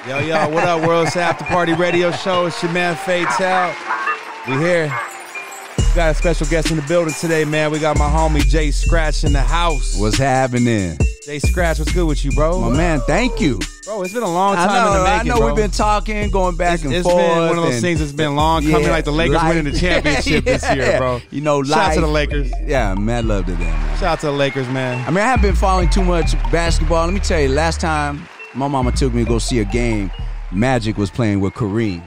Yo, what up, world? It's After Party Radio Show. It's your man, Fatell. We here. Got a special guest in the building today, man. We got my homie, djscratch, in the house. What's happening? djscratch, what's good with you, bro? My man, thank you. Bro, it's been a long time in the making, I know, bro. we've been talking, going back and forth. It's been one of those things that's been long coming, like the Lakers winning the championship this year, bro. You know, shout out to the Lakers. Yeah, mad love to them, man. Shout out to the Lakers, man. I mean, I haven't been following too much basketball. Let me tell you, last time my mama took me to go see a game, Magic was playing with Kareem.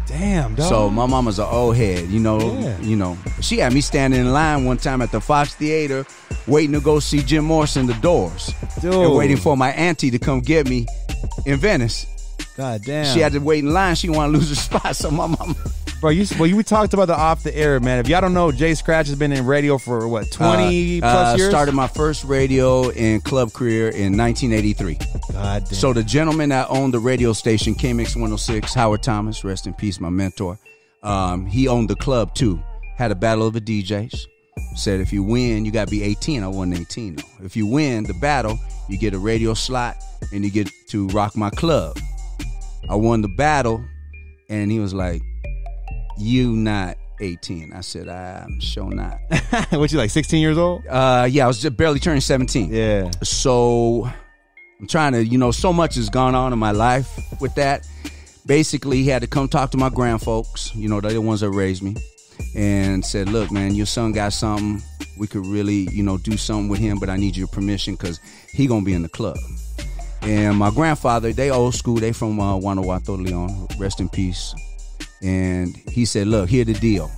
Damn, dog. So my mama's an old head, you know. She had me standing in line one time at the Fox Theater waiting to go see Jim Morrison, The Doors. Dude. And waiting for my auntie to come get me in Venice. God damn. She had to wait in line. She didn't want to lose her spot, so my mama... Bro, we talked about the off the air, man. If y'all don't know, djscratch has been in radio for, what, 20 plus years? Started my first radio and club career in 1983. God damn. So the gentleman that owned the radio station, KMX 106, Howard Thomas, rest in peace, my mentor, he owned the club too. Had a battle of the DJs. Said if you win, you got to be 18. I wasn't 18 though. If you win the battle, you get a radio slot and you get to rock my club. I won the battle and he was like, "You not 18." I said, "I'm sure not." What, you like 16 years old? Yeah, I was just barely turning 17. Yeah. So I'm trying to, so much has gone on in my life with that. Basically, he had to come talk to my grandfolks, they're the ones that raised me, and said, "Look, man, your son got something. We could really, do something with him, but I need your permission because he going to be in the club." And my grandfather, they old school. They from Guanajuato, Leon. Rest in peace. And he said, "Look, here's the deal.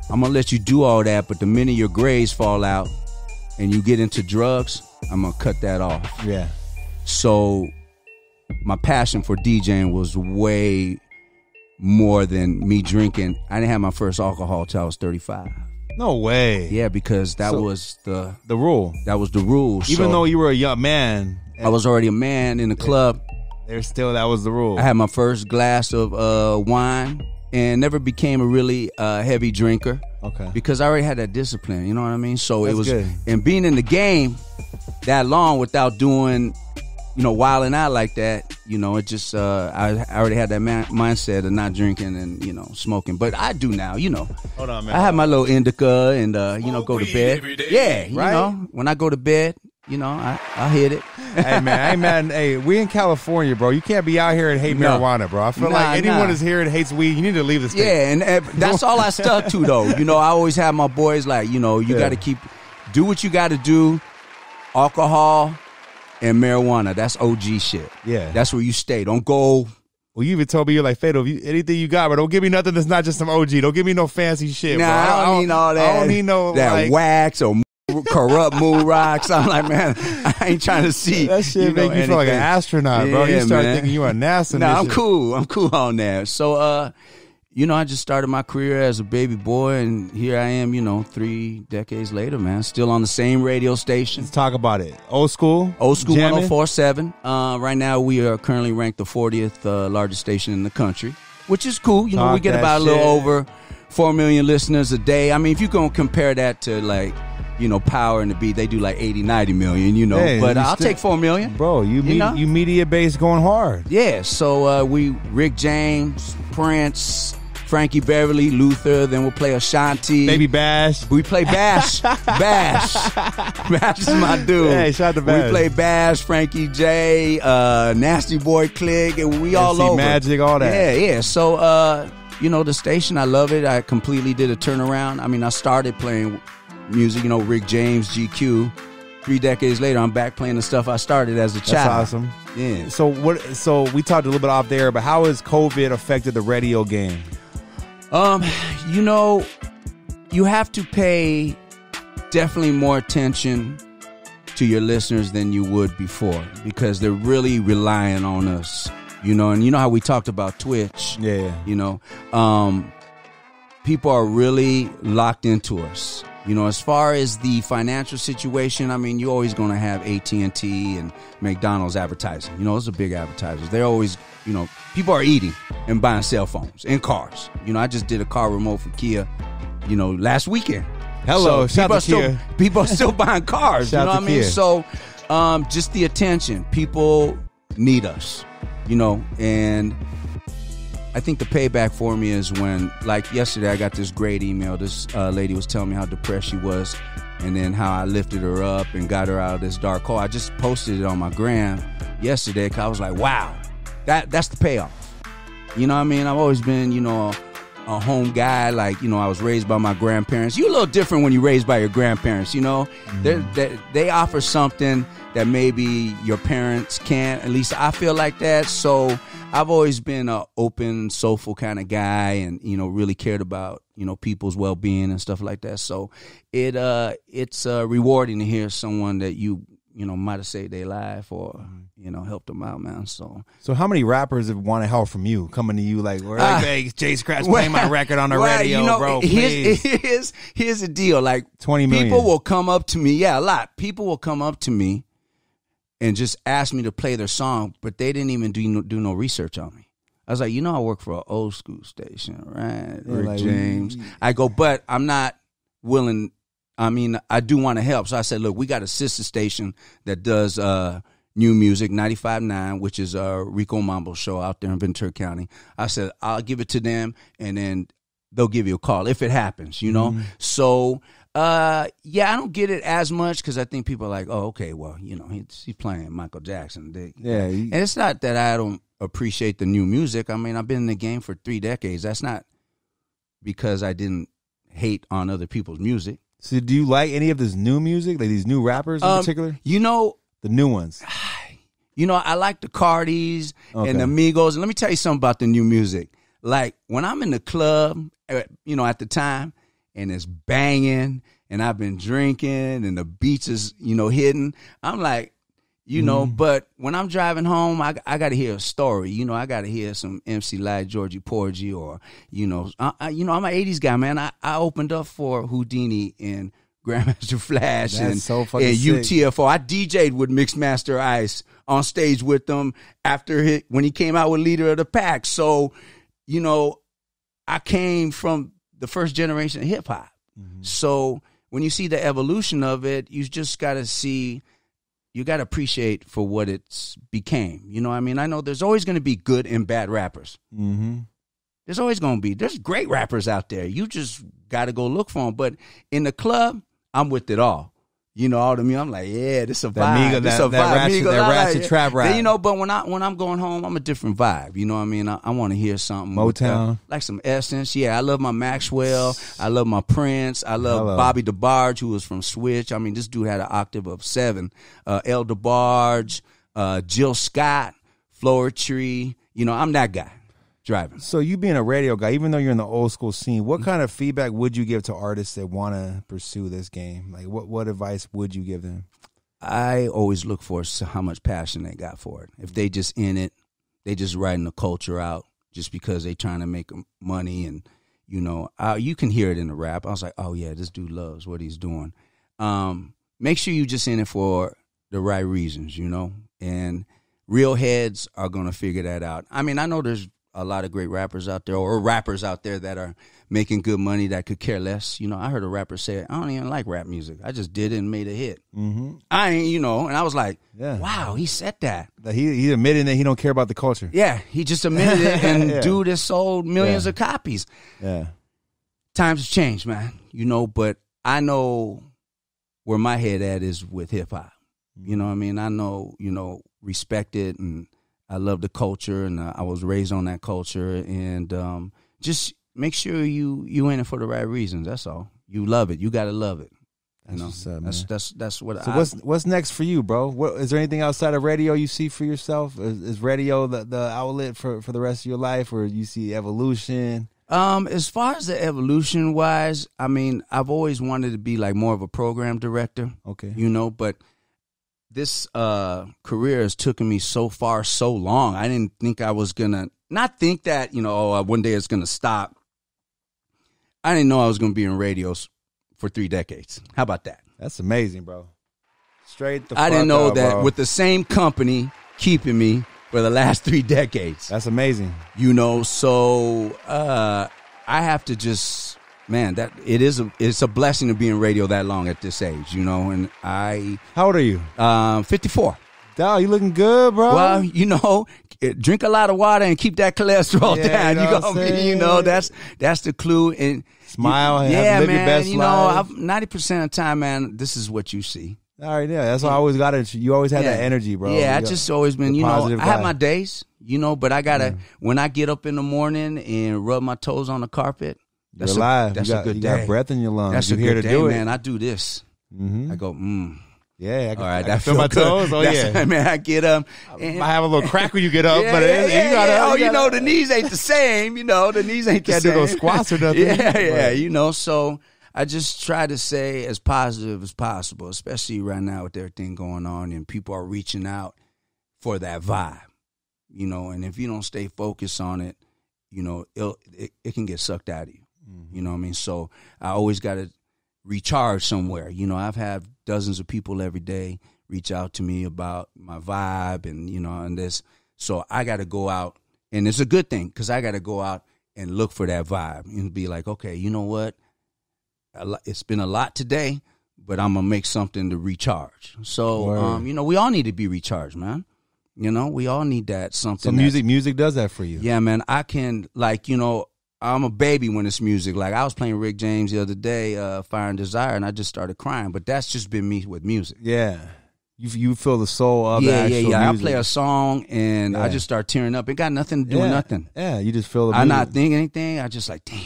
I'm going to let you do all that, but the minute your grades fall out and you get into drugs, I'm going to cut that off." Yeah. So my passion for DJing was way more than me drinking. I didn't have my first alcohol till I was 35. No way. Yeah, because that was the rule. That was the rule. Even though you were a young man. I was already a man in the club. That was the rule. I had my first glass of wine and never became a really heavy drinker. Okay. Because I already had that discipline, you know what I mean? So That's it was good. And being in the game that long without doing, wilding out like that, it just I already had that mindset of not drinking and, smoking. But I do now, Hold on, man. I have my little indica and go to bed. Yeah, right? When I go to bed, I hit it. Hey, man, Hey, we in California, bro. You can't be out here and hate marijuana, bro. I feel like anyone is here and hates weed, you need to leave the state. Yeah, and that's all I stuck to, though. I always have my boys like, you got to do what you got to do. Alcohol and marijuana, that's OG shit. Yeah. That's where you stay. Don't go. Well, you even told me, you're like, Fatal, anything you got, but don't give me nothing that's not just some OG. Don't give me no fancy shit, bro. I don't need all that. I don't need no that wax or corrupt moon rocks. I'm like, man, I ain't trying to see. That shit make you feel like an astronaut, bro. You start thinking you are NASA. No, I'm cool. I'm cool on that. So, I just started my career as a baby boy, and here I am, 3 decades later, man. Still on the same radio station. Let's talk about it. Old school? Old school jamming? 104.7. Right now, we are currently ranked the 40th largest station in the country, which is cool. We get about a little over 4 million listeners a day. I mean, if you're going to compare that to, like, Power and the Beat, they do like 80, 90 million, Hey, but I'll take 4 million. Bro, you media base going hard. Yeah, so Rick James, Prince, Frankie Beverly, Luther, then we'll play Ashanti. Baby Bash. We play Bash. Bash is my dude. Hey, shout out to Bash. We play Bash, Frankie J, Nasty Boy Click, and we all over. Magic, all that. Yeah. So, the station, I love it. I completely did a turnaround. I mean, I started playing music, Rick James, GQ. 3 decades later, I'm back playing the stuff I started as a child. That's awesome. Yeah. So we talked a little bit off there, but how has COVID affected the radio game? You have to pay definitely more attention to your listeners than you would before because they're really relying on us, and you know how we talked about Twitch. Yeah. People are really locked into us. As far as the financial situation, I mean, you're always going to have AT&T and McDonald's advertising. Those are big advertisers. They're always, people are eating and buying cell phones and cars. I just did a car remote for Kia, last weekend. Hello, so shout out to Kia. People are still buying cars. Shout you know what I mean? Kia. So just the attention. People need us. you know, and I think the payback for me is when, like yesterday, I got this great email. This lady was telling me how depressed she was, and then how I lifted her up and got her out of this dark hole. I just posted it on my gram yesterday because I was like, wow, that's the payoff. You know what I mean? I've always been, you know, a home guy. Like, you know, I was raised by my grandparents. You're a little different when you're raised by your grandparents, you know? They offer something that maybe your parents can't. At least I feel like that. So I've always been an open, soulful kind of guy, and, you know, really cared about, you know, people's well-being and stuff like that. So it's rewarding to hear someone that you know, might have saved their life or, you know, helped them out, man. So how many rappers have wanted help from you, coming to you like, hey, J Scratch, play my record on the radio, you know, bro, please. Here's the deal. Like, 20 million. People will come up to me. Yeah, a lot. People will come up to me and just ask me to play their song, but they didn't even do no research on me. I was like, you know, I work for an old school station, right? Yeah, Rick like, James. I go, but I'm not willing. I mean, I do want to help. So I said, look, we got a sister station that does new music, 95.9, which is a Rico Mambo show out there in Ventura County. I said, I'll give it to them, and then they'll give you a call if it happens, you know? So, yeah, I don't get it as much because I think people are like, oh, okay, well, you know, he's playing Michael Jackson. And it's not that I don't appreciate the new music. I mean, I've been in the game for 3 decades. That's not because I didn't hate on other people's music. So do you like any of this new music, like these new rappers in particular? You know, the new ones. You know, I like the Cardis and the Migos. And let me tell you something about the new music. Like, when I'm in the club, you know, at the time, and it's banging, and I've been drinking, and the beats is, you know, hitting, I'm like, you know, but when I'm driving home, I got to hear a story. You know, I got to hear some MC Light, Georgie Porgy, or, you know, I'm an 80s guy, man. I opened up for Houdini and Grandmaster Flash and UTFO. I DJ'd with Mixmaster Ice on stage with them when he came out with Leader of the Pack. So, you know, I came from the first generation of hip hop. So when you see the evolution of it, you just got to see. You got to appreciate for what it's became. You know what I mean? I know there's always going to be good and bad rappers. There's always going to be. There's great rappers out there. You just got to go look for them. But in the club, I'm with it all. You know, all to me, I'm like, yeah, this a vibe. This a vibe. That ratchet trap rap. You know, but when I'm going home, I'm a different vibe. You know what I mean? I want to hear something. Motown. Like some Essence. Yeah, I love my Maxwell. I love my Prince. I love Bobby DeBarge, who was from Switch. I mean, this dude had an octave of 7. El DeBarge, Jill Scott, Floetry. You know, I'm that guy. Driving. So you being a radio guy, even though you're in the old school scene, what kind of feedback would you give to artists that want to pursue this game? Like, what advice would you give them? I always look for how much passion they got for it. If they just in it, they just writing the culture out just because they trying to make money, and, you know, you can hear it in the rap. I was like, oh yeah, this dude loves what he's doing. Make sure you just in it for the right reasons, you know, and real heads are going to figure that out. I mean, I know there's a lot of great rappers out there, or rappers out there that are making good money that could care less. You know, I heard a rapper say, I don't even like rap music. I just did it and made a hit. I ain't, you know, and I was like, wow, he said that. He admitted that he don't care about the culture. Yeah, he just admitted it, and dude has sold millions of copies. Yeah. Times have changed, man. You know, but I know where my head at is with hip hop. You know what I mean? I know, you know, respect it, and I love the culture, and I was raised on that culture, and just make sure you in it for the right reasons. That's all. You love it. You got to love it. You know, that's what. So what's next for you, bro? Is there anything outside of radio you see for yourself? Is radio the outlet for the rest of your life, or you see evolution? As far as the evolution wise, I mean, I've always wanted to be like more of a program director. Okay, you know, but this career has taken me so far, so long. I didn't think I was going to, not think that, you know, one day it's going to stop. I didn't know I was going to be in radios for 3 decades. How about that? That's amazing, bro. Straight the fuck I didn't know up, that, bro. With the same company keeping me for the last 3 decades. That's amazing. You know, so I have to just, man, it's a blessing to be in radio that long at this age, you know. And how old are you? 54. Dog, you looking good, bro. Well, you know, drink a lot of water and keep that cholesterol down. You know You gonna be, you know, that's the clue. And smile, and yeah, live man. your best you life. know, 90% of the time, man, this is what you see. All right, yeah, that's why I always got it. You always had that energy, bro. Yeah, I just always been, you know, I have my days, you know, but I gotta when I get up in the morning and rub my toes on the carpet. That's You're alive. That's a good day. You got breath in your lungs. That's You're a here good to day, do man. it. I do this. Mm-hmm. I go, Yeah, all right, I feel my toes. Oh, yeah. Man, I get up. I have a little crack when you get up, but you know, the knees ain't the same. You know, the knees ain't the same. Can't do no squats or nothing. Yeah, you know, so I just try to say as positive as possible, especially right now with everything going on and people are reaching out for that vibe, you know, and if you don't stay focused on it, you know, it can get sucked out of you. You know what I mean? So I always got to recharge somewhere. You know, I've had dozens of people every day reach out to me about my vibe and, you know, and this. So I got to go out, and it's a good thing because I got to go out and look for that vibe and be like, okay, you know what? It's been a lot today, but I'm going to make something to recharge. So, you know, we all need to be recharged, man. You know, we all need that something. So music does that for you. Yeah, man. I can, like, you know, I'm a baby when it's music. Like, I was playing Rick James the other day, Fire and Desire, and I just started crying. But that's just been me with music. Yeah. You feel the soul of the actual music. I play a song, and I just start tearing up. It got nothing to do with nothing. Yeah, you just feel the music. I'm not thinking anything. I just like, damn.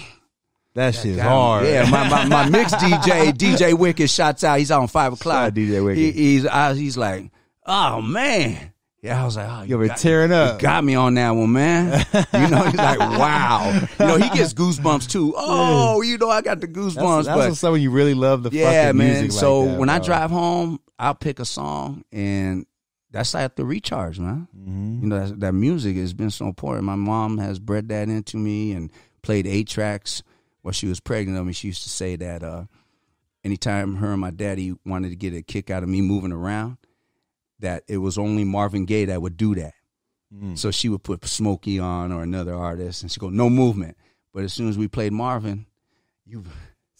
That shit's hard. Yeah, my mix DJ Wicked, shots out. He's on 5 o'clock. DJ Wicked. He's like, oh, man. Yeah, I was like, oh, you were tearing up. You got me on that one, man. You know, he's like, wow. You know, he gets goosebumps too. Oh, you know, I got the goosebumps. That's what's when you really love the fucking man. music. So like that, when I drive home, I'll pick a song, and that's like the recharge, man. Mm-hmm. You know, that music has been so important. My mom has bred that into me and played 8 tracks while she was pregnant of me. She used to say that anytime her and my daddy wanted to get a kick out of me moving around, that it was only Marvin Gaye that would do that. So she would put Smokey on or another artist, and she'd go, no movement. But as soon as we played Marvin, you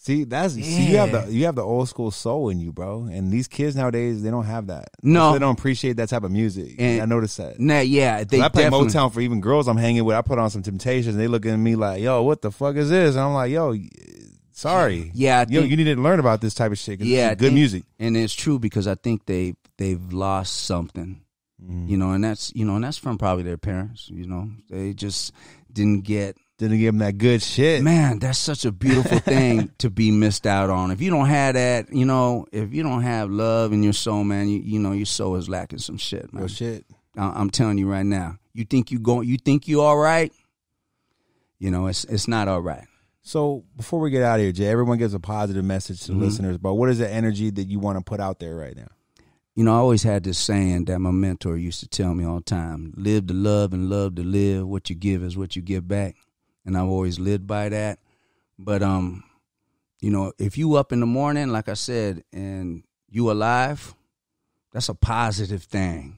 have the old school soul in you, bro. And these kids nowadays, they don't have that. No, they don't appreciate that type of music. And I noticed that. I play Motown for even girls I'm hanging with. I put on some Temptations, and they look at me like, "Yo, what the fuck is this?" And I'm like, "Yo, sorry, you need to learn about this type of shit. It's good music." And it's true because I think they've lost something, you know, and that's from probably their parents. You know, they just didn't give them that good shit. Man, that's such a beautiful thing to be missed out on. If you don't have that, you know, if you don't have love in your soul, man, you know, your soul is lacking some shit, man. Real shit. I'm telling you right now. You think you all right? You know, it's not all right. So before we get out of here, Jay, everyone gives a positive message to the listeners, but what is the energy that you want to put out there right now? You know, I always had this saying that my mentor used to tell me all the time: live to love and love to live. What you give is what you give back. And I've always lived by that. But, you know, if you up in the morning, like I said, and you alive, that's a positive thing.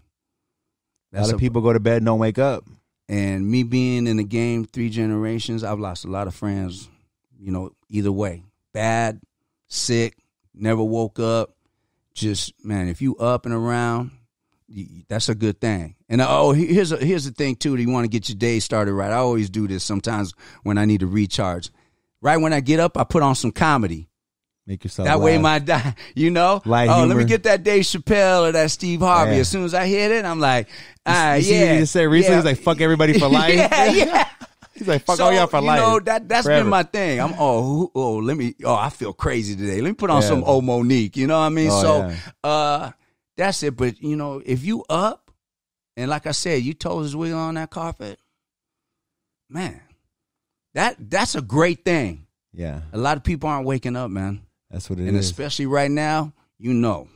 A lot of people go to bed and don't wake up. And me being in the game 3 generations, I've lost a lot of friends, you know, either way. Bad, sick, never woke up. Just, man, if you up and around, that's a good thing. And here's the thing too. That you want to get your day started right. I always do this sometimes when I need to recharge. Right when I get up, I put on some comedy. Make yourself that laugh. way you know. Light humor. Let me get that Dave Chappelle or that Steve Harvey. Yeah. As soon as I hit it, I'm like, you see what he just said recently? He's like, fuck everybody for life. yeah. He's like, fuck all y'all for life. You know, that's forever. been my thing. I'm I feel crazy today. Let me put on some old Monique. You know what I mean? That's it. But, you know, if you up, and like I said, you toes is wiggling on that carpet, man, that's a great thing. Yeah. A lot of people aren't waking up, man. That's what it is. And especially right now, you know,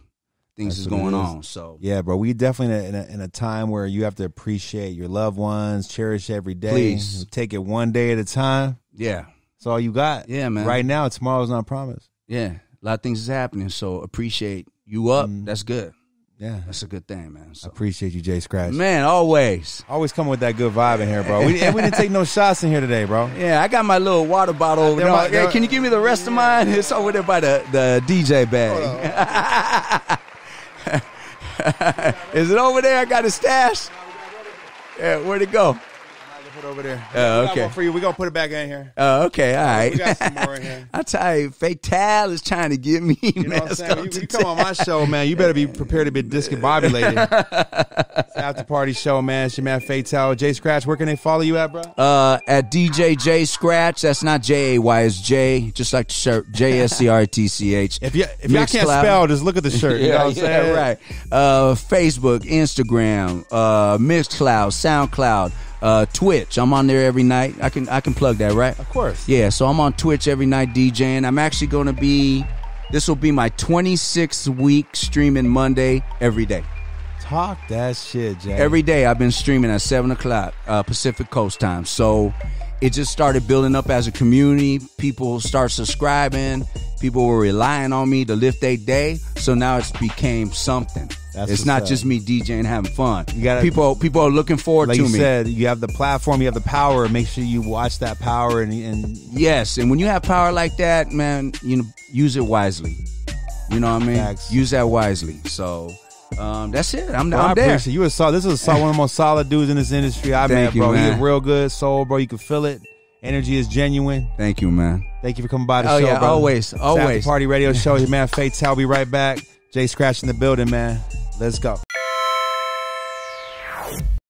things is going on. So yeah, bro, we definitely in a time where you have to appreciate your loved ones, cherish every day. Please. Take it one day at a time. Yeah. That's all you got. Yeah, man. Right now, tomorrow's not promised. Yeah. A lot of things is happening. So appreciate you up. That's good. Yeah. That's a good thing, man. So. I appreciate you, Jay Scratch. Man, always. Always come with that good vibe in here, bro. We didn't take no shots in here today, bro. Yeah, I got my little water bottle over there. Hey, can you give me the rest of mine? It's over there by the DJ bag. Is it over there? I got a stash. Where'd it go? Put over there. Okay. We got one for you. We're going to put it back in here. Okay, all right. We got some more in here. I tell you, Fatell is trying to get me. You know what I'm saying? You come on my show, man. You better be prepared to be discombobulated. It's the After Party Show, man. It's your man Fatell. J Scratch, where can they follow you at, bro? At djjscratch. That's not J-A-Y, it's J, just like the shirt, JSCRTCH. If y'all can't spell, just look at the shirt. You know what I'm saying? Right. Facebook, Instagram, Mixcloud, SoundCloud. Twitch, I'm on there every night. I can plug that, right? Of course. Yeah, so I'm on Twitch every night DJing. I'm actually going to be, this will be my 26th week streaming Monday every day. Talk that shit, Jay. Every day I've been streaming at 7 o'clock Pacific Coast time. So it just started building up as a community. People start subscribing. People were relying on me to lift their day. So now it's became something. It's not just me DJing having fun. You gotta, people are looking forward to me. Like you said, you have the platform, you have the power. Make sure you watch that power and yes, and when you have power like that, man, you know, use it wisely. You know what I mean? Facts. Use that wisely. So that's it. I'm there. I appreciate you. This is one of the most solid dudes in this industry I met, bro. Man. He's real good soul, bro. You can feel it. Energy is genuine. Thank you, man. Thank you for coming by the show, bro. Always. After Party Radio Show. Your man Fatell. Be right back. J Scratch in the building, man. Let's go.